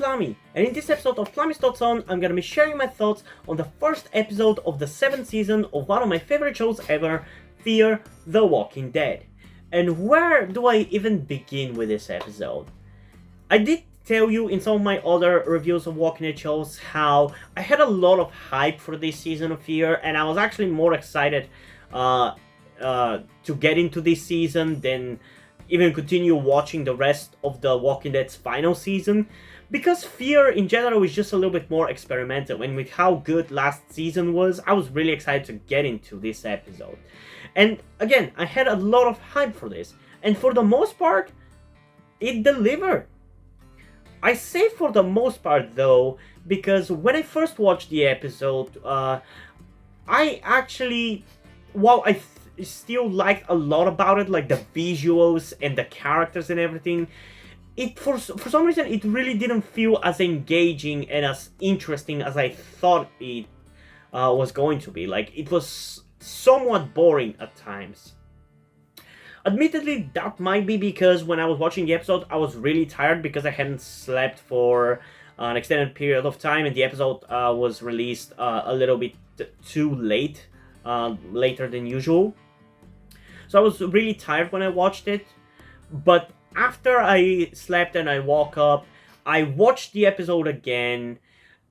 Plami, and in this episode of Plami's Thoughts On, I'm gonna be sharing my thoughts on the first episode of the 7th season of one of my favorite shows ever, Fear the Walking Dead. And where do I even begin with this episode? I did tell you in some of my other reviews of Walking Dead shows how I had a lot of hype for this season of Fear, and I was actually more excited to get into this season than even continue watching the rest of the Walking Dead's final season, because Fear in general is just a little bit more experimental, and with how good last season was, I was really excited to get into this episode. And again, I had a lot of hype for this, and for the most part, it delivered. I say for the most part though, because when I first watched the episode, I actually, while I still liked a lot about it, like the visuals and the characters and everything, it for some reason it really didn't feel as engaging and as interesting as I thought it was going to be. Like, it was somewhat boring at times. Admittedly, that might be because when I was watching the episode, I was really tired because I hadn't slept for an extended period of time, and the episode was released a little bit too late, later than usual. So I was really tired when I watched it, but after I slept and I woke up, I watched the episode again,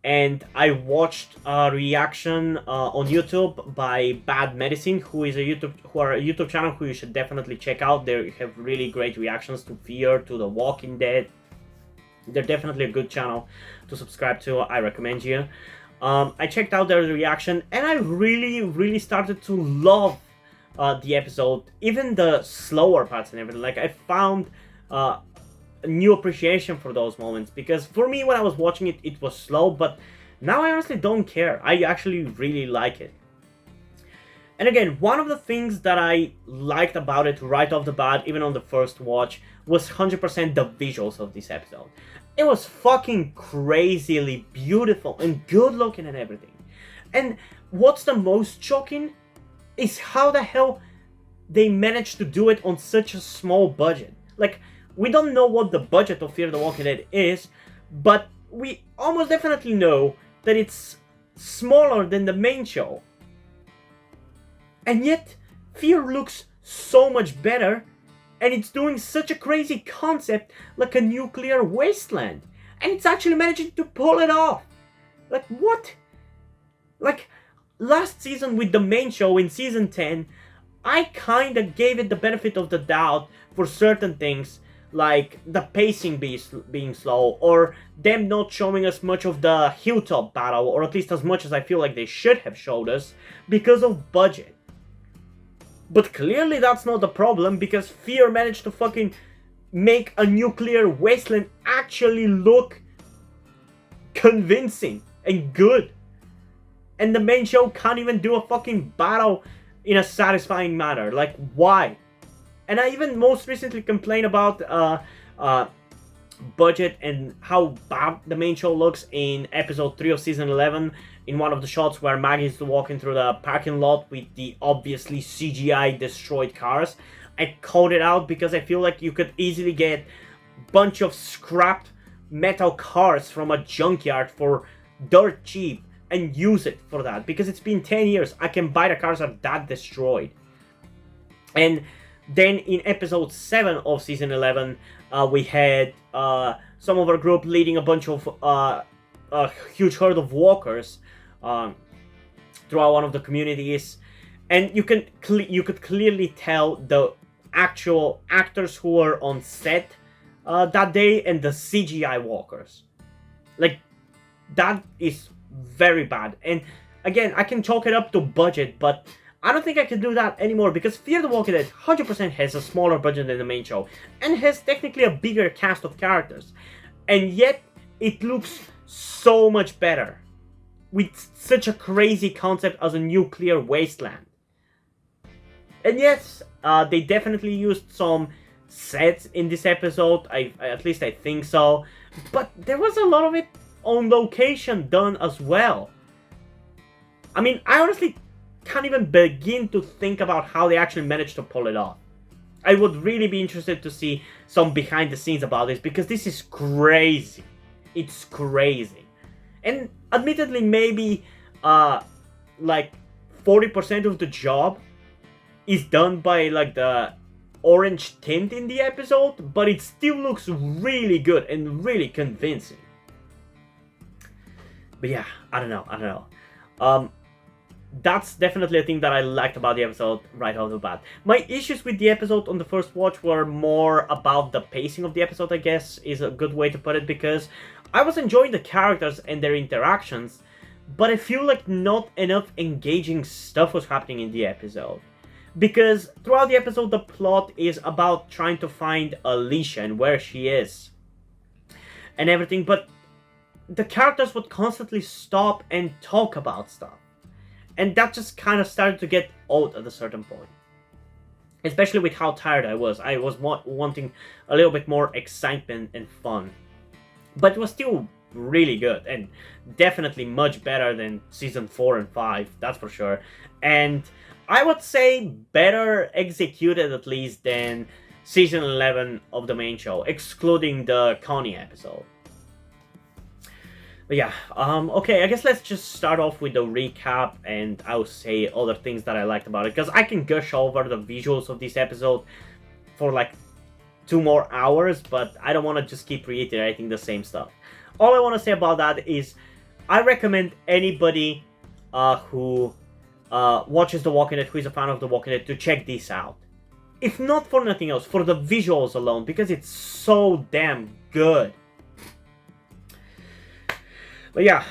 and I watched a reaction on YouTube by Bad Medicine, who are a YouTube channel who you should definitely check out. They have really great reactions to Fear, to The Walking Dead. They're definitely a good channel to subscribe to. I recommend you. I checked out their reaction, and I really started to love the episode, even the slower parts and everything. Like, I found a new appreciation for those moments, because for me, when I was watching it, it was slow, but now I honestly don't care. I actually really like it. And again, one of the things that I liked about it right off the bat, even on the first watch, was 100% the visuals of this episode. It was fucking crazily beautiful and good looking and everything. And what's the most shocking is how the hell they managed to do it on such a small budget. Like, we don't know what the budget of Fear the Walking Dead is, but we almost definitely know that it's smaller than the main show. And yet, Fear looks so much better, and it's doing such a crazy concept like a nuclear wasteland. And it's actually managing to pull it off. Like, what? Like, last season with the main show in season 10, I kinda gave it the benefit of the doubt for certain things, like the pacing being slow, or them not showing us much of the hilltop battle, or at least as much as I feel like they should have showed us, because of budget. But clearly that's not the problem, because Fear managed to fucking make a nuclear wasteland actually look convincing and good. And the main show can't even do a fucking battle in a satisfying manner. Like, why? And I even most recently complained about budget and how bad the main show looks in episode 3 of season 11, in one of the shots where Maggie's walking through the parking lot with the obviously CGI destroyed cars. I called it out because I feel like you could easily get a bunch of scrapped metal cars from a junkyard for dirt cheap and use it for that, because it's been 10 years. I can buy the cars that are that destroyed. And then in episode 7 of season 11, we had some of our group leading a bunch of a huge herd of walkers throughout one of the communities, and you could clearly tell the actual actors who were on set that day and the CGI walkers. Like, that is very bad. And again, I can chalk it up to budget, but I don't think I can do that anymore, because Fear the Walking Dead 100% has a smaller budget than the main show, and has technically a bigger cast of characters, and yet it looks so much better with such a crazy concept as a nuclear wasteland. And yes, they definitely used some sets in this episode, at least I think so, but there was a lot of it on location done as well. I mean, I honestly can't even begin to think about how they actually managed to pull it off. I would really be interested to see some behind the scenes about this, because this is crazy. It's crazy. And admittedly, maybe like 40% of the job is done by like the orange tint in the episode, but it still looks really good and really convincing. But yeah, I don't know. That's definitely a thing that I liked about the episode right off the bat. My issues with the episode on the first watch were more about the pacing of the episode, I guess, is a good way to put it, because I was enjoying the characters and their interactions, but I feel like not enough engaging stuff was happening in the episode. Because throughout the episode, the plot is about trying to find Alicia and where she is and everything, but the characters would constantly stop and talk about stuff. And that just kind of started to get old at a certain point. Especially with how tired I was. I was wanting a little bit more excitement and fun. But it was still really good. And definitely much better than Season 4 and 5. That's for sure. And I would say better executed at least than Season 11 of the main show. Excluding the Connie episode. But yeah, okay, I guess let's just start off with the recap, and I'll say other things that I liked about it, because I can gush over the visuals of this episode for like 2 more hours, but I don't want to just keep reiterating the same stuff. All I want to say about that is I recommend anybody who watches The Walking Dead, who is a fan of The Walking Dead, to check this out. If not for nothing else, for the visuals alone, because it's so damn good. But yeah,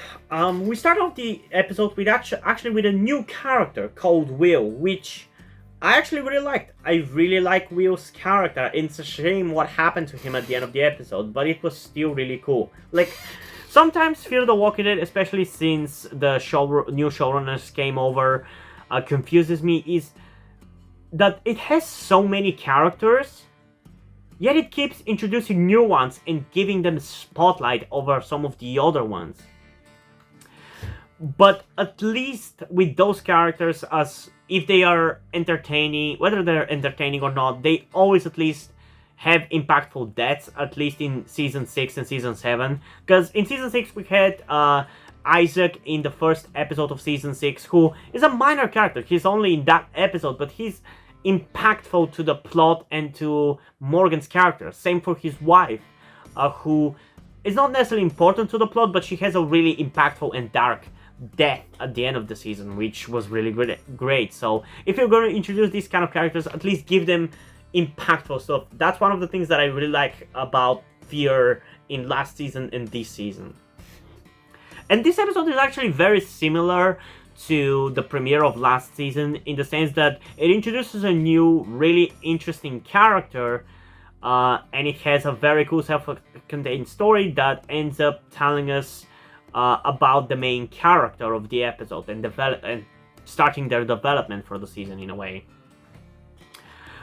we start off the episode with actually with a new character called Will, which I actually really liked. I really like Will's character. It's a shame what happened to him at the end of the episode, but it was still really cool. Like, sometimes Fear the Walking Dead, especially since the new showrunners came over, confuses me, is that it has so many characters, yet it keeps introducing new ones and giving them spotlight over some of the other ones. But at least with those characters, as if they are entertaining, whether they're entertaining or not, they always at least have impactful deaths, at least in Season 6 and Season 7. Because in Season 6 we had Isaac in the first episode of Season 6, who is a minor character. He's only in that episode, but he's impactful to the plot and to Morgan's character. Same for his wife, who is not necessarily important to the plot, but she has a really impactful and dark death at the end of the season, which was really great. So if you're going to introduce these kind of characters, at least give them impactful stuff. That's one of the things that I really like about Fear in last season and this season. And this episode is actually very similar to the premiere of last season, in the sense that it introduces a new, really interesting character, and it has a very cool self-contained story that ends up telling us about the main character of the episode and starting their development for the season in a way.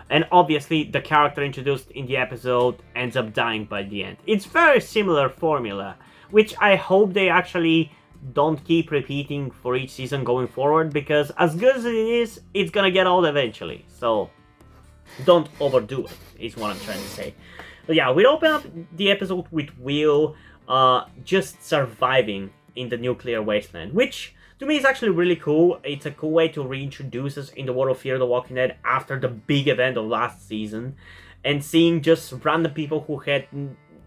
And obviously, the character introduced in the episode ends up dying by the end. It's very similar formula, which I hope they actually don't keep repeating for each season going forward, because as good as it is, it's gonna get old eventually. So don't overdo it, is what I'm trying to say. But yeah, we open up the episode with Will just surviving in the nuclear wasteland, which to me is actually really cool. It's a cool way to reintroduce us in the world of Fear the Walking Dead after the big event of last season, and seeing just random people who had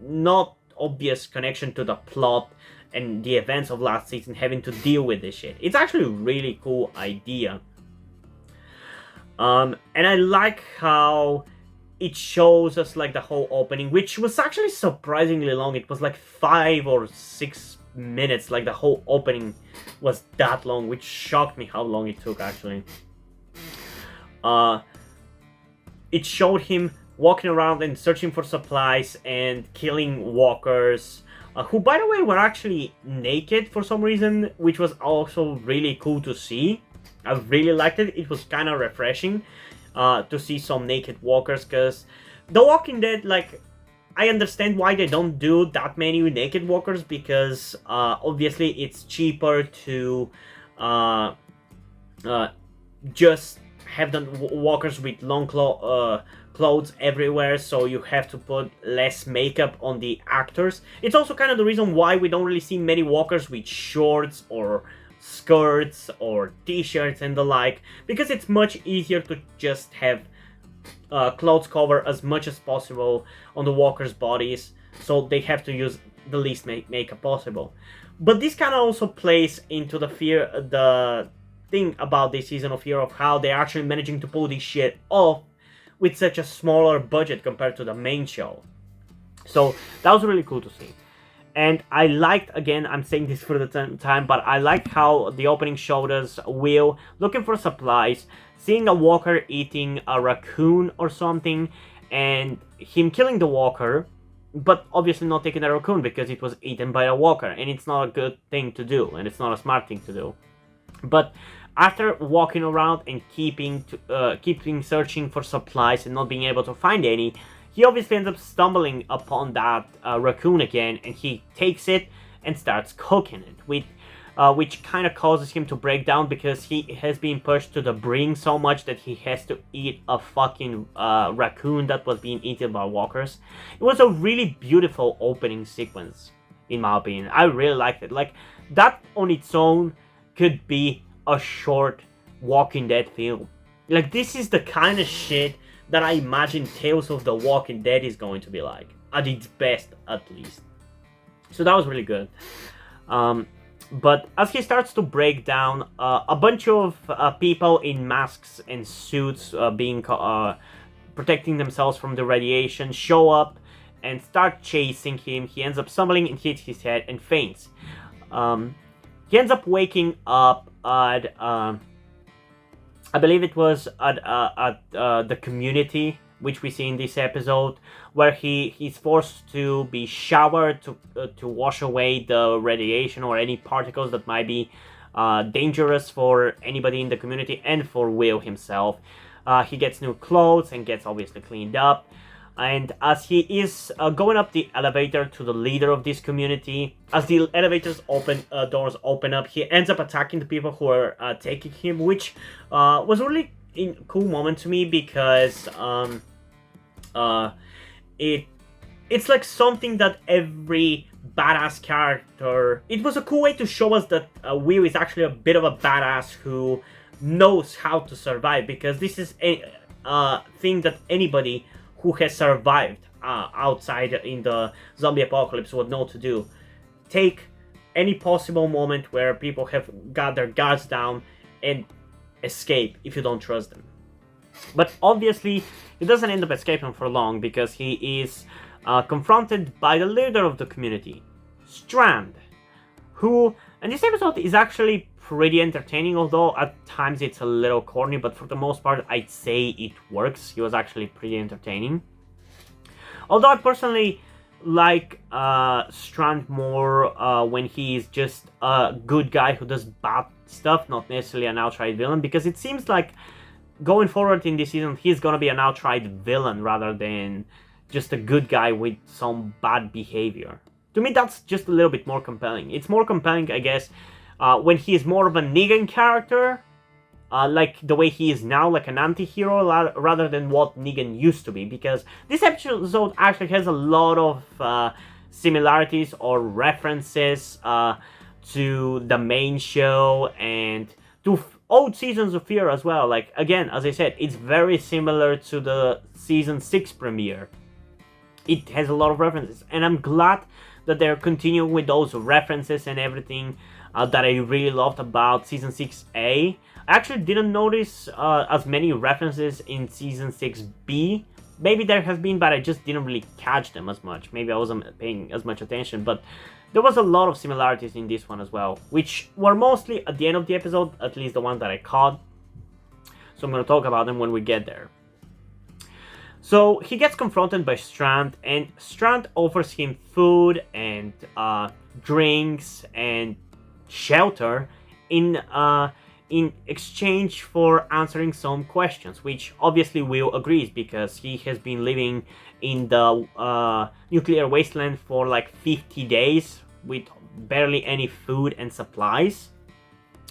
not obvious connection to the plot and the events of last season having to deal with this shit. It's actually a really cool idea. And I like how it shows us like the whole opening, which was actually surprisingly long. It was like 5 or 6 minutes. Like the whole opening was that long, which shocked me how long it took actually. It showed him walking around and searching for supplies and killing walkers, who by the way were actually naked for some reason, which was also really cool to see. I really liked it. It was kind of refreshing to see some naked walkers, because The Walking Dead, like, I understand why they don't do that many naked walkers, because obviously it's cheaper to just have the walkers with long clothes everywhere, so you have to put less makeup on the actors. It's also kind of the reason why we don't really see many walkers with shorts or skirts or t-shirts and the like, because it's much easier to just have clothes cover as much as possible on the walkers' bodies, so they have to use the least makeup possible. But this kind of also plays into the thing about this season of Fear, of how they're actually managing to pull this shit off with such a smaller budget compared to the main show. So that was really cool to see. And I liked, again, I'm saying this for the time, but I liked how the opening showed us Will looking for supplies, seeing a walker eating a raccoon or something, and him killing the walker, but obviously not taking the raccoon because it was eaten by a walker, and it's not a good thing to do, and it's not a smart thing to do. But after walking around and keeping searching for supplies and not being able to find any, he obviously ends up stumbling upon that raccoon again, and he takes it and starts cooking it, which kind of causes him to break down because he has been pushed to the brink so much that he has to eat a fucking raccoon that was being eaten by walkers. It was a really beautiful opening sequence, in my opinion. I really liked it. Like, that on its own could be a short Walking Dead film. Like, this is the kind of shit that I imagine Tales of the Walking Dead is going to be like, at its best, at least. So that was really good. But as he starts to break down, a bunch of people in masks and suits protecting themselves from the radiation show up and start chasing him. He ends up stumbling and hits his head and faints. He ends up waking up at, I believe it was at the community, which we see in this episode, where he's forced to be showered to wash away the radiation or any particles that might be dangerous for anybody in the community and for Will himself. He gets new clothes and gets obviously cleaned up. And as he is going up the elevator to the leader of this community, as the elevator's doors open up, he ends up attacking the people who are taking him, which was a really cool moment to me because it's like something that every badass character... It was a cool way to show us that Will is actually a bit of a badass who knows how to survive, because this is a thing that anybody who has survived outside in the zombie apocalypse would know to do. Take any possible moment where people have got their guards down and escape if you don't trust them. But obviously, he doesn't end up escaping for long because he is confronted by the leader of the community, Strand, who, and this episode is actually pretty entertaining, although at times it's a little corny, but for the most part I'd say it works. He was actually pretty entertaining. Although I personally like Strand more when he's just a good guy who does bad stuff, not necessarily an outright villain, because it seems like going forward in this season he's gonna be an outright villain rather than just a good guy with some bad behavior. To me, that's just a little bit more compelling. It's more compelling, I guess, when he is more of a Negan character, like the way he is now, like an anti-hero, rather than what Negan used to be, because this episode actually has a lot of similarities or references to the main show and to old seasons of Fear as well. Like, again, as I said, it's very similar to the season 6 premiere. It has a lot of references, and I'm glad that they're continuing with those references and everything that I really loved about Season 6A. I actually didn't notice as many references in Season 6B. Maybe there has been, but I just didn't really catch them as much. Maybe I wasn't paying as much attention, but there was a lot of similarities in this one as well, which were mostly at the end of the episode, at least the ones that I caught. So I'm going to talk about them when we get there. So he gets confronted by Strand, and Strand offers him food and drinks and shelter in exchange for answering some questions, which obviously Will agrees because he has been living in the nuclear wasteland for like 50 days with barely any food and supplies.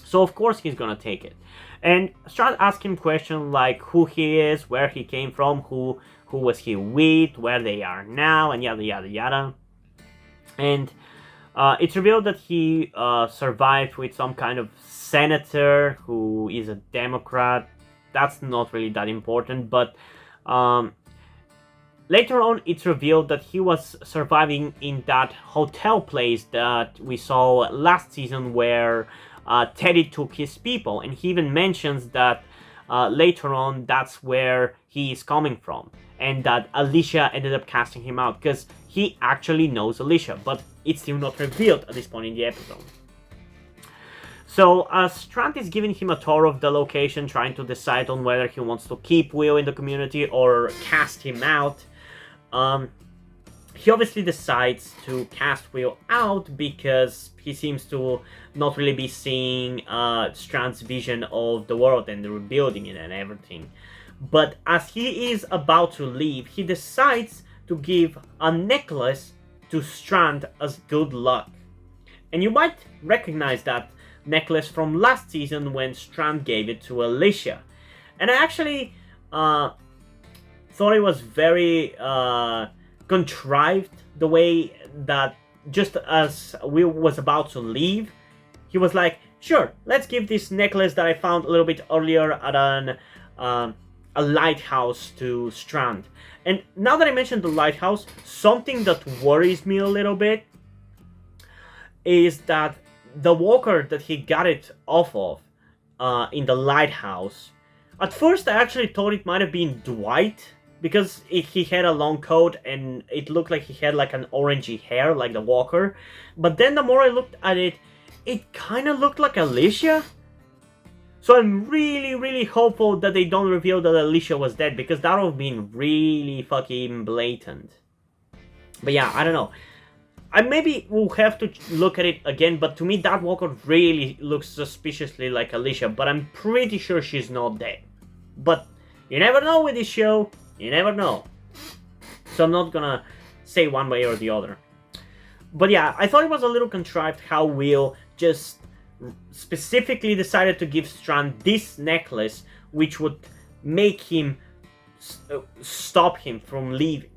So of course he's gonna take it. And Strand asks him questions like who he is, where he came from, who was he with, where they are now, and yada yada yada. And it's revealed that he survived with some kind of senator who is a Democrat. That's not really that important, but later on it's revealed that he was surviving in that hotel place that we saw last season where Teddy took his people, and he even mentions that later on that's where he is coming from, and that Alicia ended up casting him out because he actually knows Alicia, but it's still not revealed at this point in the episode. So Strand is giving him a tour of the location, trying to decide on whether he wants to keep Will in the community or cast him out. He obviously decides to cast Will out because he seems to not really be seeing Strand's vision of the world and the rebuilding it and everything. But as he is about to leave, he decides to give a necklace to Strand as good luck. And you might recognize that necklace from last season when Strand gave it to Alicia. And I actually thought it was very contrived, the way that just as Will was about to leave, he was like, sure, let's give this necklace that I found a little bit earlier at a lighthouse to Strand. And now that I mentioned the lighthouse, something that worries me a little bit is that the walker that he got it off of in the lighthouse, at first I actually thought it might have been Dwight, because he had a long coat and it looked like he had like an orangey hair like the walker. But then the more I looked at it, it kind of looked like Alicia. So I'm really hopeful that they don't reveal that Alicia was dead, because that would have been really fucking blatant. But yeah, I don't know. I maybe will have to look at it again, but to me that walker really looks suspiciously like Alicia, but I'm pretty sure she's not dead. But you never know with this show, you never know. So I'm not gonna say one way or the other. But yeah, I thought it was a little contrived how Will just specifically decided to give Strand this necklace, which would make him stop him from leaving.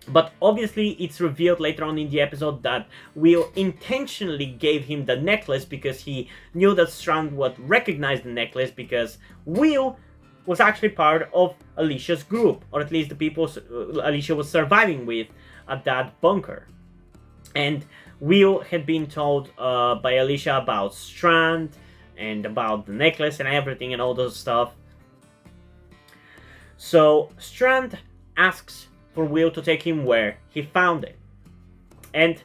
But obviously it's revealed later on in the episode that Will intentionally gave him the necklace because he knew that Strand would recognize the necklace, because Will was actually part of Alicia's group, or at least the people Alicia was surviving with at that bunker. And Will had been told by Alicia about Strand and about the necklace and everything and all those stuff. So Strand asks for Will to take him where he found it. And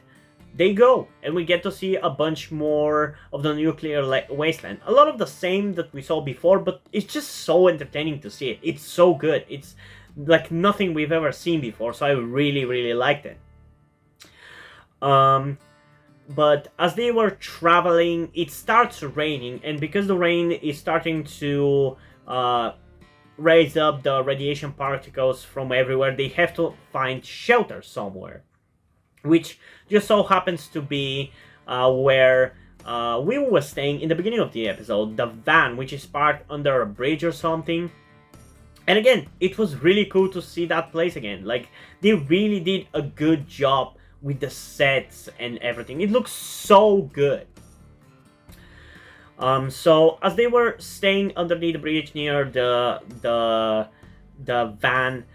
they go, and we get to see a bunch more of the nuclear wasteland. A lot of the same that we saw before, but it's just so entertaining to see it. It's so good. It's like nothing we've ever seen before, so I really liked it. But as they were traveling, it starts raining, and because the rain is starting to raise up the radiation particles from everywhere, they have to find shelter somewhere, which just so happens to be where Will was staying in the beginning of the episode, the van, which is parked under a bridge or something. And again, it was really cool to see that place again. Like, they really did a good job with the sets and everything. It looks so good. So as they were staying underneath the bridge near the van,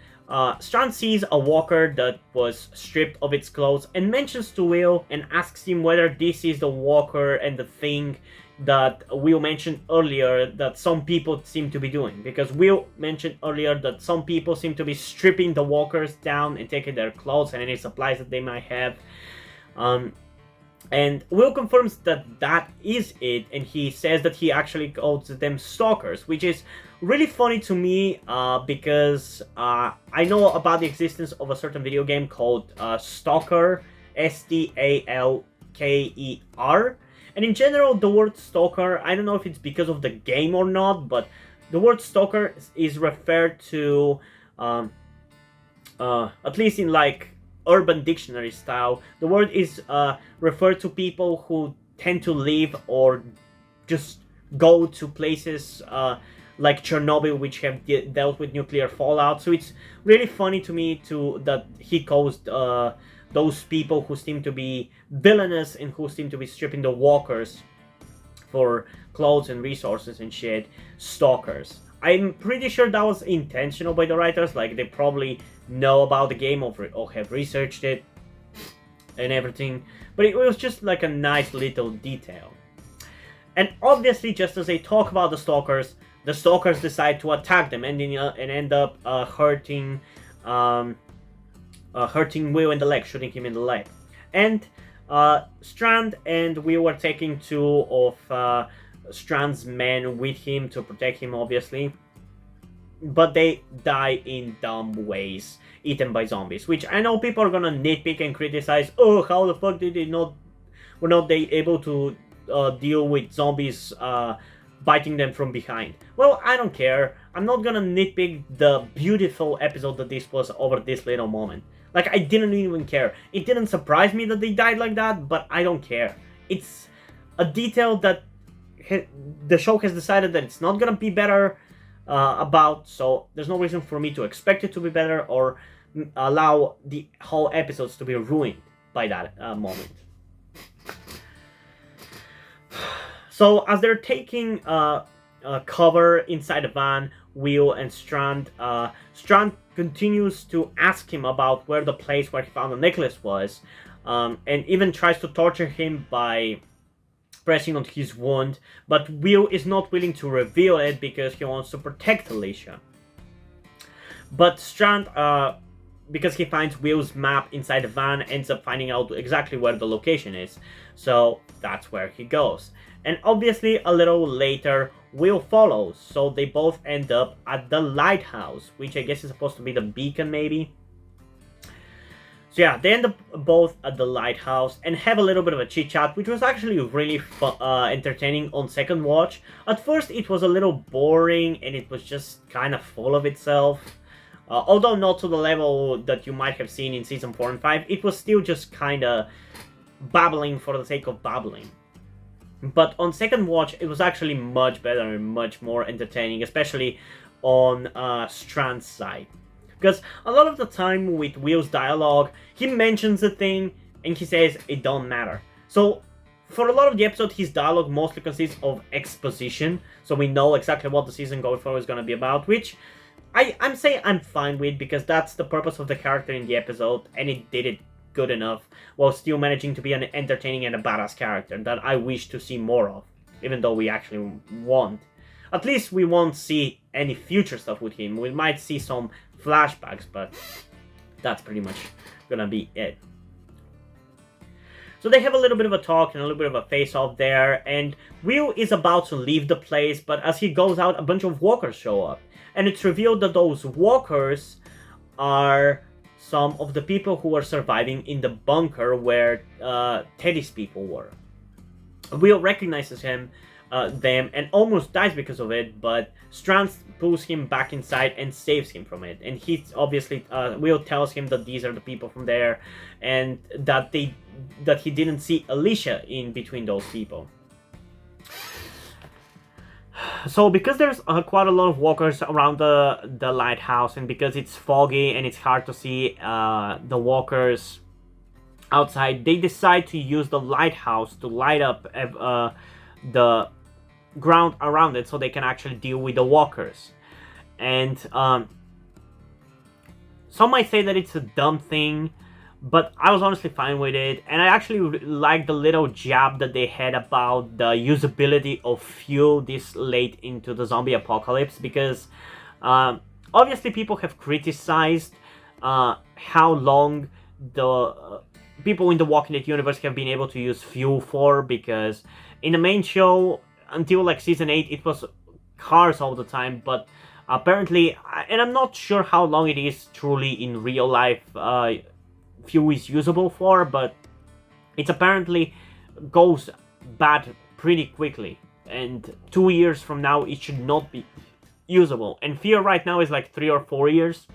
Strand sees a walker that was stripped of its clothes and mentions to Will and asks him whether this is the walker and the thing that Will mentioned earlier that some people seem to be doing. Because Will mentioned earlier that some people seem to be stripping the walkers down and taking their clothes and any supplies that they might have. And Will confirms that that is it, and he says that he actually calls them stalkers, which is really funny to me because I know about the existence of a certain video game called Stalker, Stalker, and in general the word stalker, I don't know if it's because of the game or not, but the word stalker is referred to, at least in like Urban Dictionary style, the word is referred to people who tend to live or just go to places like Chernobyl, which have dealt with nuclear fallout. So it's really funny to me that he caused those people who seem to be villainous and who seem to be stripping the walkers for clothes and resources and shit, stalkers. I'm pretty sure that was intentional by the writers. Like, they probably know about the game or have researched it and everything, but it was just like a nice little detail. And obviously, just as they talk about the stalkers decide to attack them and end up hurting Will in the leg, shooting him in the leg. And Strand and Will were taking two of Strand's men with him to protect him, obviously. But they die in dumb ways, eaten by zombies. Which I know people are gonna nitpick and criticize. Oh, how the fuck were not they able to deal with zombies biting them from behind? Well, I don't care. I'm not gonna nitpick the beautiful episode that this was over this little moment. Like, I didn't even care. It didn't surprise me that they died like that, but I don't care. It's a detail that the show has decided that it's not gonna be better about, so there's no reason for me to expect it to be better or allow the whole episodes to be ruined by that moment. So as they're taking cover inside the van, Will and Strand continues to ask him about where the place where he found the necklace was, and even tries to torture him by pressing on his wound, but Will is not willing to reveal it because he wants to protect Alicia. But Strand, because he finds Will's map inside the van, ends up finding out exactly where the location is, so that's where he goes. And obviously, a little later, Will follows, so they both end up at the lighthouse, which I guess is supposed to be the beacon, maybe? So yeah, they end up both at the lighthouse and have a little bit of a chit-chat, which was actually really entertaining on second watch. At first, it was a little boring, and it was just kind of full of itself. Although not to the level that you might have seen in Season 4 and 5, it was still just kind of babbling for the sake of babbling. But on second watch, it was actually much better and much more entertaining, especially on Strand's side. Because a lot of the time with Will's dialogue, he mentions a thing and he says it don't matter. So for a lot of the episode, his dialogue mostly consists of exposition, so we know exactly what the season going forward is going to be about, which I'm saying I'm fine with, because that's the purpose of the character in the episode, and it did it good enough while still managing to be an entertaining and a badass character that I wish to see more of, even though we actually won't. At least we won't see any future stuff with him. We might see some flashbacks, but that's pretty much gonna be it. So they have a little bit of a talk and a little bit of a face-off there, and Will is about to leave the place, but as he goes out, a bunch of walkers show up. And it's revealed that those walkers are some of the people who were surviving in the bunker where Teddy's people were. Will recognizes them and almost dies because of it, but Strand pulls him back inside and saves him from it. And he obviously, Will tells him that these are the people from there, and that he didn't see Alicia in between those people. So because there's quite a lot of walkers around the lighthouse, and because it's foggy and it's hard to see the walkers outside, they decide to use the lighthouse to light up the ground around it so they can actually deal with the walkers. And some might say that it's a dumb thing, but I was honestly fine with it, and I actually like the little jab that they had about the usability of fuel this late into the zombie apocalypse, because obviously people have criticized how long the people in the Walking Dead universe have been able to use fuel for, because in the main show, until like season 8, it was cars all the time, but apparently, and I'm not sure how long it is truly in real life, fuel is usable for, but it apparently goes bad pretty quickly, and 2 years from now it should not be usable, and fear right now is like 3 or 4 years.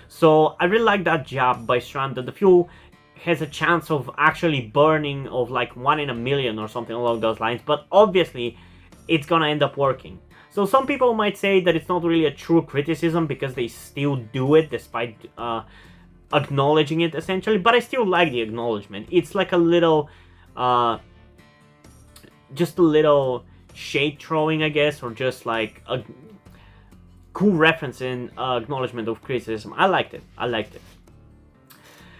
So I really like that jab by Strand, that the fuel has a chance of actually burning of like 1 in a million or something along those lines, but obviously it's gonna end up working. So some people might say that it's not really a true criticism because they still do it despite acknowledging it essentially, but I still like the acknowledgement. It's like a little, just a little shade throwing, I guess, or just like a cool reference in acknowledgement of criticism. I liked it.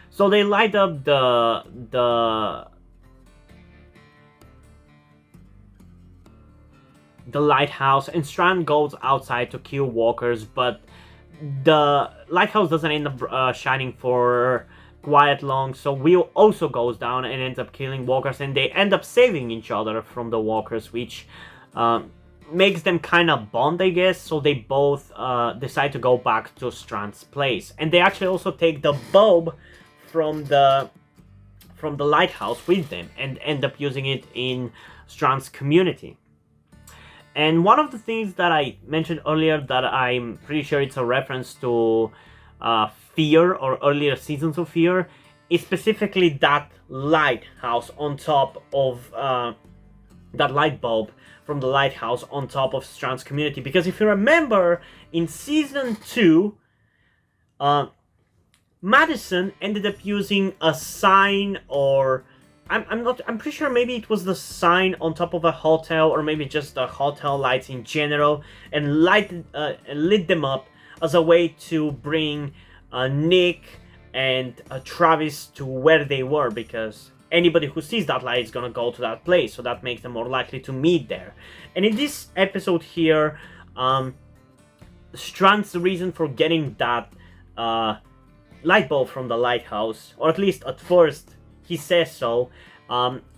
So they light up the lighthouse, and Strand goes outside to kill walkers, but the lighthouse doesn't end up shining for quite long, so Will also goes down and ends up killing walkers, and they end up saving each other from the walkers, which makes them kind of bond, I guess. So they both decide to go back to Strand's place, and they actually also take the bulb from the lighthouse with them and end up using it in Strand's community. And one of the things that I mentioned earlier that I'm pretty sure it's a reference to Fear or earlier seasons of Fear is specifically that lighthouse on top of that light bulb from the lighthouse on top of Strand's community. Because if you remember, in season 2, Madison ended up using a sign, or I'm pretty sure maybe it was the sign on top of a hotel, or maybe just the hotel lights in general, and lit them up as a way to bring Nick and Travis to where they were, because anybody who sees that light is gonna go to that place, so that makes them more likely to meet there. And in this episode here, Strand's reason for getting that light bulb from the lighthouse, or at least at first he says so,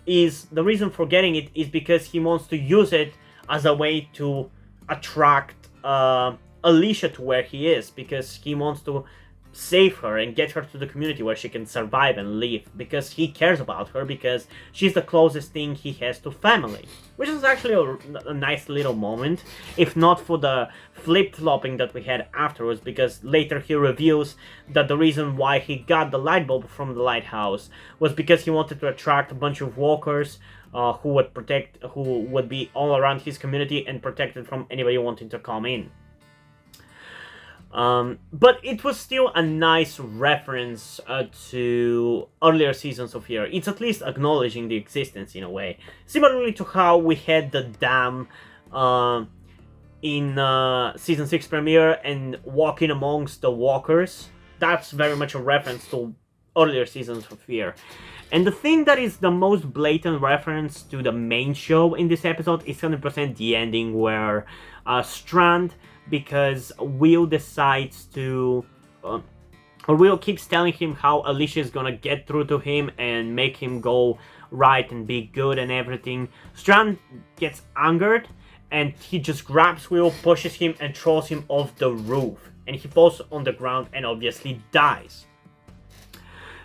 is the reason for getting it is because he wants to use it as a way to attract Alicia to where he is, because he wants to save her and get her to the community where she can survive and live, because he cares about her, because she's the closest thing he has to family. Which is actually a nice little moment, if not for the flip-flopping that we had afterwards, because later he reveals that the reason why he got the light bulb from the lighthouse was because he wanted to attract a bunch of walkers who would be all around his community and protected from anybody wanting to come in. But it was still a nice reference to earlier seasons of Fear. It's at least acknowledging the existence in a way. Similarly to how we had the dam in season 6 premiere and walking amongst the walkers. That's very much a reference to earlier seasons of Fear. And the thing that is the most blatant reference to the main show in this episode is 100% the ending, where Strand, because Will decides to, or Will keeps telling him how Alicia is gonna get through to him and make him go right and be good and everything. Strand gets angered and he just grabs Will, pushes him and throws him off the roof. And he falls on the ground and obviously dies.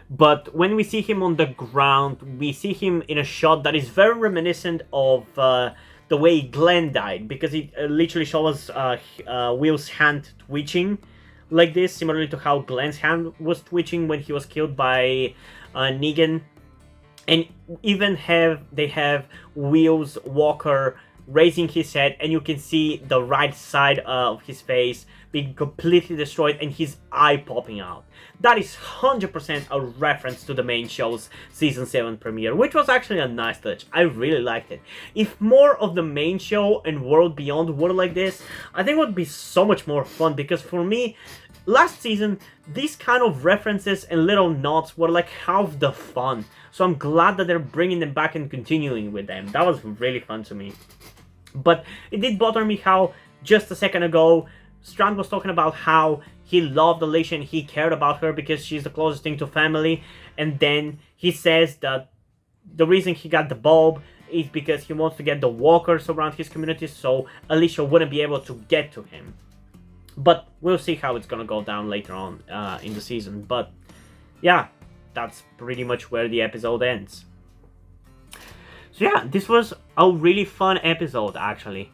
But when we see him on the ground, we see him in a shot that is very reminiscent of the way Glenn died, because it literally shows Will's hand twitching like this, similarly to how Glenn's hand was twitching when he was killed by Negan. And even they have Will's walker raising his head, and you can see the right side of his face being completely destroyed and his eye popping out. That is 100% a reference to the main show's season 7 premiere, which was actually a nice touch. I really liked it. If more of the main show and World Beyond were like this, I think it would be so much more fun, because for me, last season, these kind of references and little nods were like half the fun. So I'm glad that they're bringing them back and continuing with them. That was really fun to me. But it did bother me how just a second ago Strand was talking about how he loved Alicia and he cared about her because she's the closest thing to family, and then he says that the reason he got the bulb is because he wants to get the walkers around his community so Alicia wouldn't be able to get to him. But we'll see how it's gonna go down later on in the season. But yeah, that's pretty much where the episode ends. So yeah, this was a really fun episode actually.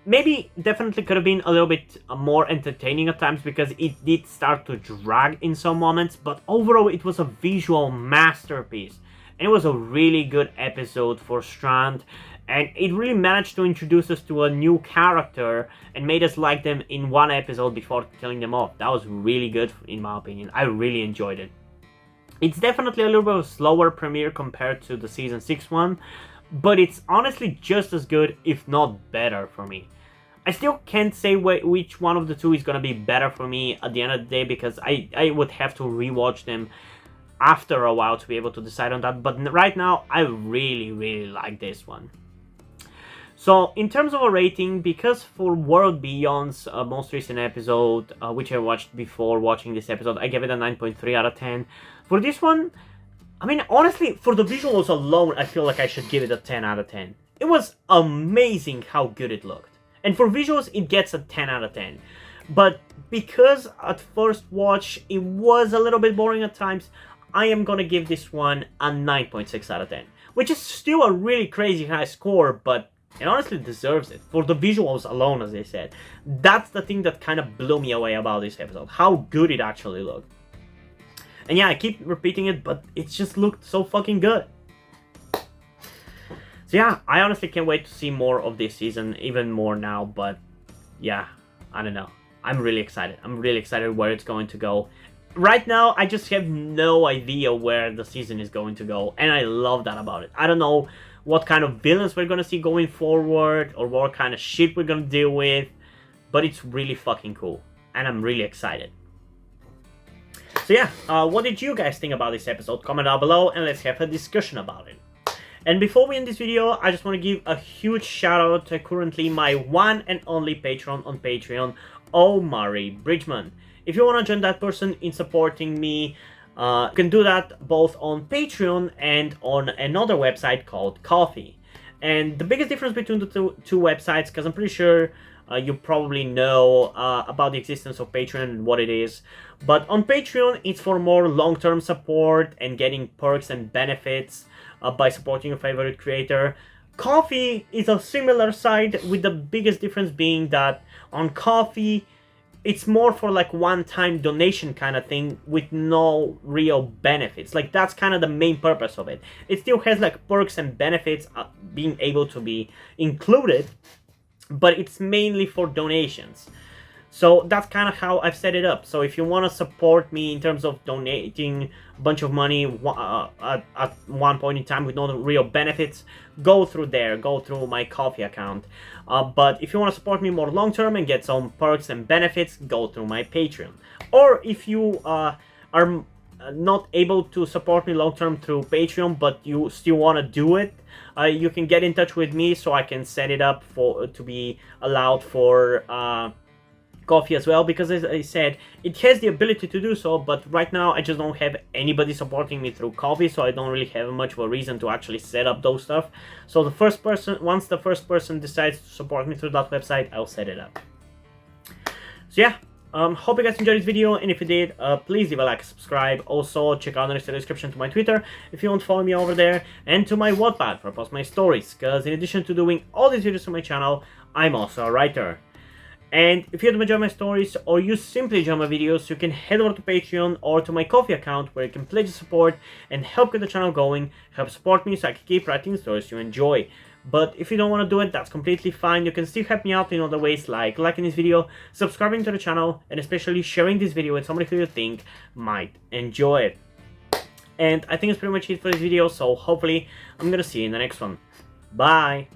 Maybe definitely could have been a little bit more entertaining at times because it did start to drag in some moments, but overall it was a visual masterpiece. And it was a really good episode for Strand, and it really managed to introduce us to a new character and made us like them in one episode before killing them off. That was really good in my opinion. I really enjoyed it. It's definitely a little bit of a slower premiere compared to the Season 6 one, but it's honestly just as good, if not better for me. I still can't say which one of the two is gonna be better for me at the end of the day, because I would have to rewatch them after a while to be able to decide on that, but right now I really like this one. So in terms of a rating, because for World Beyond's most recent episode, which I watched before watching this episode, I gave it a 9.3 out of 10. For this one, I mean, honestly, for the visuals alone, I feel like I should give it a 10 out of 10. It was amazing how good it looked. And for visuals, it gets a 10 out of 10. But because at first watch, it was a little bit boring at times, I am gonna give this one a 9.6 out of 10. Which is still a really crazy high score, but it honestly deserves it. For the visuals alone, as I said. That's the thing that kind of blew me away about this episode. How good it actually looked. And yeah, I keep repeating it, but it just looked so fucking good. So yeah, I honestly can't wait to see more of this season, even more now, but yeah, I don't know. I'm really excited. I'm really excited where it's going to go. Right now, I just have no idea where the season is going to go, and I love that about it. I don't know what kind of villains we're gonna see going forward, or what kind of shit we're gonna deal with, but it's really fucking cool, and I'm really excited. So yeah, what did you guys think about this episode? Comment down below, and let's have a discussion about it. And before we end this video, I just want to give a huge shout out to currently my one and only patron on Patreon, Omari Bridgman. If you want to join that person in supporting me, you can do that both on Patreon and on another website called Ko-fi. And the biggest difference between the two websites, because I'm pretty sure you probably know about the existence of Patreon and what it is. But on Patreon, it's for more long-term support and getting perks and benefits by supporting your favorite creator. Ko-fi is a similar site, with the biggest difference being that on Ko-fi, it's more for like one-time donation kind of thing with no real benefits. Like, that's kind of the main purpose of it. It still has like perks and benefits being able to be included, but it's mainly for donations. So that's kind of how I've set it up. So if you want to support me in terms of donating a bunch of money at one point in time with no real benefits, go through there, go through my Ko-fi account. But if you want to support me more long term and get some perks and benefits, go through my Patreon. Or if you are not able to support me long term through Patreon, but you still want to do it, you can get in touch with me so I can set it up to be allowed for Ko-fi as well, because as I said, it has the ability to do so, but right now I just don't have anybody supporting me through Ko-fi, so I don't really have much of a reason to actually set up those stuff. So once the first person decides to support me through that website, I'll set it up. So yeah, hope you guys enjoyed this video, and if you did, please leave a like, subscribe. Also, check out the description to my Twitter if you want to follow me over there, and to my Wattpad for I post my stories, because in addition to doing all these videos on my channel, I'm also a writer. And if you enjoy my stories, or you simply enjoy my videos, you can head over to Patreon or to my Ko-fi account, where you can pledge support and help get the channel going, help support me so I can keep writing stories you enjoy. But if you don't want to do it, that's completely fine. You can still help me out in other ways, like liking this video, subscribing to the channel, and especially sharing this video with somebody who you think might enjoy it. And I think that's pretty much it for this video, so hopefully I'm gonna see you in the next one. Bye!